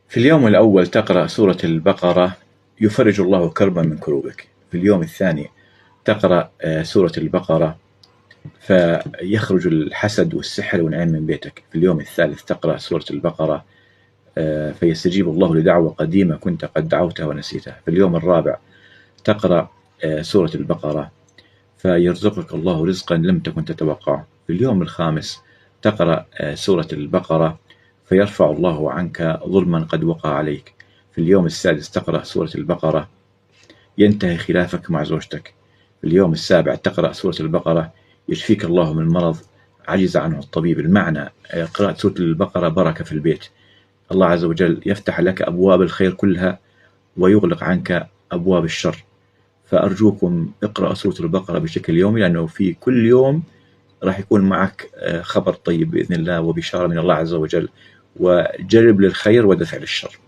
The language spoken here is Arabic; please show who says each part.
Speaker 1: في اليوم الأول تقرأ سورة البقرة يفرج الله كربا من كروبك. في اليوم الثاني تقرأ سورة البقرة فيخرج الحسد والسحر والعين من بيتك. في اليوم الثالث تقرأ سورة البقرة فيستجيب الله لدعوة قديمة كنت قد دعوتها ونسيتها. في اليوم الرابع تقرأ سورة البقرة فيرزقك الله رزقا لم تكن تتوقعه. في اليوم الخامس تقرأ سورة البقرة فيرفع الله عنك ظلما قد وقع عليك. في اليوم السادس تقرأ سورة البقرة ينتهي خلافك مع زوجتك. في اليوم السابع تقرأ سورة البقرة يشفيك الله من مرض عجز عنه الطبيب. المعنى قراءة سورة البقرة بركة في البيت، الله عز وجل يفتح لك أبواب الخير كلها ويغلق عنك أبواب الشر. فأرجوكم اقرأ سورة البقرة بشكل يومي، لأنه في كل يوم راح يكون معك خبر طيب بإذن الله وبشارة من الله عز وجل، وجلب للخير ودفع للشر.